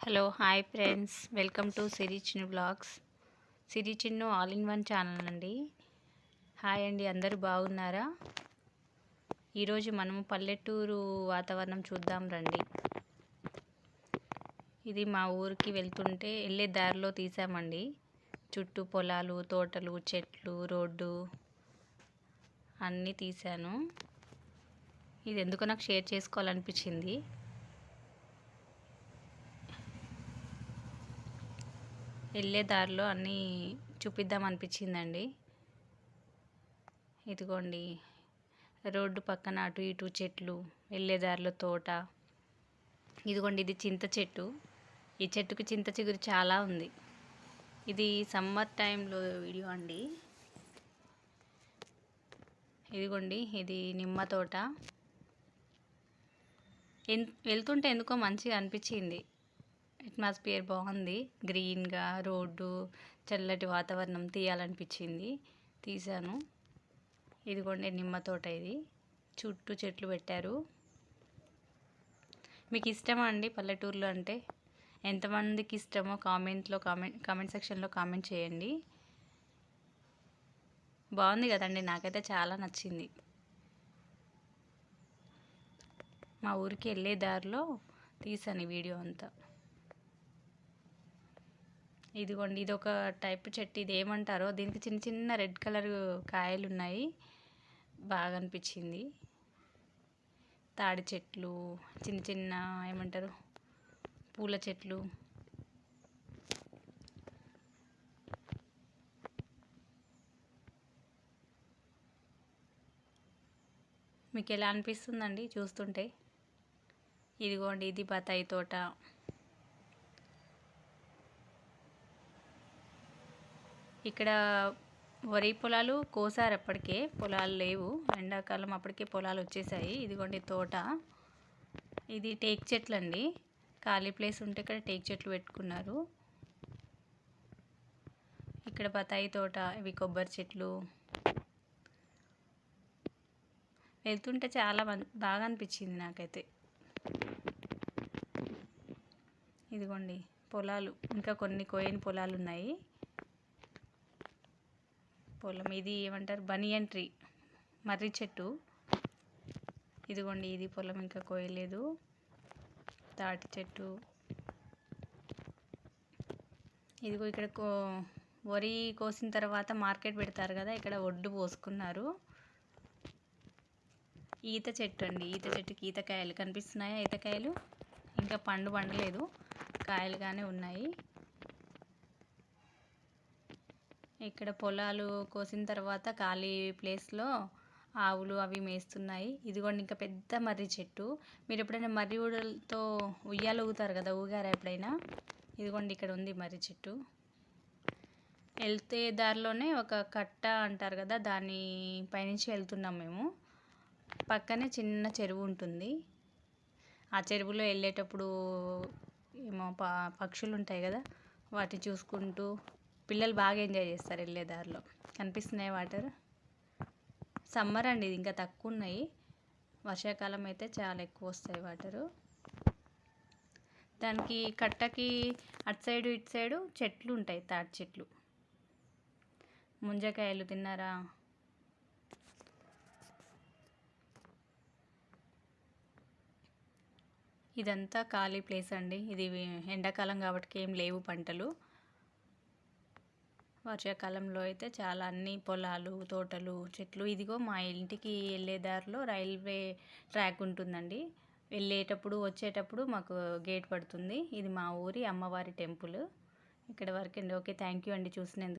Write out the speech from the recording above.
Hello hi friends, welcome to Siri Chinnu blogs. Siri Chinnu all in one channel అండి. Hi అండి, అందరూ బాగున్నారా? ఈరోజు మనము పల్లెటూరు వాతావరణం చూద్దాం రండి. ఇది మా ఊరికి వెళ్ళే దారిలో తీసామండి. చుట్టూ పొలాలు, తోటలు, చెట్లు, రోడ్డు అన్నీ తీశాను. ఇది ఎందుకో నాకు షేర్ చేసుకోవాలనిపించింది. వెళ్ళే దారిలో అన్నీ చూపిద్దాం అనిపించిందండి. ఇదిగోండి, రోడ్డు పక్కన అటు ఇటు చెట్లు, వెళ్ళే దారిలో తోట. ఇదిగోండి, ఇది చింత చెట్టు. ఈ చెట్టుకు చింత చిగురు చాలా ఉంది. ఇది సమ్మర్ టైంలో వీడియో అండి. ఇదిగోండి, ఇది నిమ్మ తోట. వెళ్తుంటే ఎందుకో మంచిగా అనిపించింది. అట్మాస్ఫియర్ బాగుంది, గ్రీన్గా రోడ్డు, చల్లటి వాతావరణం తీయాలనిపించింది, తీశాను. ఇదిగోండి నిమ్మ తోట. ఇది చుట్టూ చెట్లు పెట్టారు. మీకు ఇష్టమా అండి పల్లెటూరులో అంటే? ఎంతమందికి ఇష్టమో కామెంట్ సెక్షన్లో కామెంట్ చేయండి. బాగుంది కదండి, నాకైతే చాలా నచ్చింది. మా ఊరికి వెళ్ళే దారిలో తీసాను ఈ వీడియో అంతా. ఇదిగోండి, ఇది ఒక టైప్ చెట్టు. ఇది ఏమంటారో, దీనికి చిన్న చిన్న రెడ్ కలర్ కాయలు ఉన్నాయి. బాగా అనిపించింది. తాడి చెట్లు, చిన్న చిన్న ఏమంటారు, పూల చెట్లు. మీకు ఎలా అనిపిస్తుందండి చూస్తుంటే? ఇదిగోండి, ఇది బత్తాయి తోట. ఇక్కడ వరి పొలాలు కోసారు, అప్పటికే పొలాలు లేవు. ఎండాకాలం అప్పటికే పొలాలు వచ్చేసాయి. ఇదిగోండి తోట. ఇది టేక్ చెట్లు అండి. ఖాళీ ప్లేస్ ఉంటే ఇక్కడ టేక్ చెట్లు పెట్టుకున్నారు. ఇక్కడ బత్తాయి తోట, ఇవి కొబ్బరి చెట్లు. వెళ్తుంటే చాలా బాగా అనిపించింది నాకైతే. ఇదిగోండి పొలాలు, ఇంకా కొన్ని కోయని పొలాలు ఉన్నాయి. పొలం ఇది ఏమంటారు, బనియన్ ట్రీ, మర్రి చెట్టు. ఇదిగోండి, ఇది పొలం ఇంకా కోయలేదు. తాటి చెట్టు. ఇదిగో ఇక్కడ వరి కోసిన తర్వాత మార్కెట్ పెడతారు కదా, ఇక్కడ ఒడ్డు పోసుకున్నారు. ఈత చెట్టు అండి. ఈత చెట్టుకి ఈతకాయలు కనిపిస్తున్నాయా? ఈతకాయలు ఇంకా పండలేదు, కాయలుగానే ఉన్నాయి. ఇక్కడ పొలాలు కోసిన తర్వాత ఖాళీ ప్లేస్లో ఆవులు అవి మేస్తున్నాయి. ఇదిగోండి, ఇంకా పెద్ద మర్రి చెట్టు. మీరు ఎప్పుడైనా మర్రి ఊడలతో ఉయ్యాలు ఊగుతారు కదా, ఊగారా ఎప్పుడైనా? ఇదిగోండి, ఇక్కడ ఉంది మర్రి చెట్టు. వెళ్తే దారిలోనే ఒక కట్ట అంటారు కదా, దాని పైనుంచి వెళ్తున్నాం మేము. పక్కనే చిన్న చెరువు ఉంటుంది. ఆ చెరువులో వెళ్ళేటప్పుడు ఏమో పక్షులు ఉంటాయి కదా, వాటిని చూసుకుంటూ పిల్లలు బాగా ఎంజాయ్ చేస్తారు. వెళ్ళే దారిలో కనిపిస్తున్నాయి వాటర్. సమ్మర్ అండి, ఇది ఇంకా తక్కువ ఉన్నాయి. వర్షాకాలం అయితే చాలా ఎక్కువ వస్తాయి వాటరు. దానికి కట్టకి అటు సైడు ఇటు సైడు చెట్లు ఉంటాయి, తాటి చెట్లు. ముంజకాయలు తిన్నారా? ఇదంతా ఖాళీ ప్లేస్ అండి. ఇది ఎండాకాలం కాబట్టి ఏం లేవు పంటలు. వర్షాకాలంలో అయితే చాలా అన్ని పొలాలు, తోటలు, చెట్లు. ఇదిగో మా ఇంటికి వెళ్ళే దారిలో రైల్వే ట్రాక్ ఉంటుందండి. వెళ్ళేటప్పుడు వచ్చేటప్పుడు మాకు గేట్ పడుతుంది. ఇది మా ఊరి అమ్మవారి టెంపుల్. ఇక్కడ వరకు అండి. ఓకే, థ్యాంక్ యూ అండి చూసినందుకు.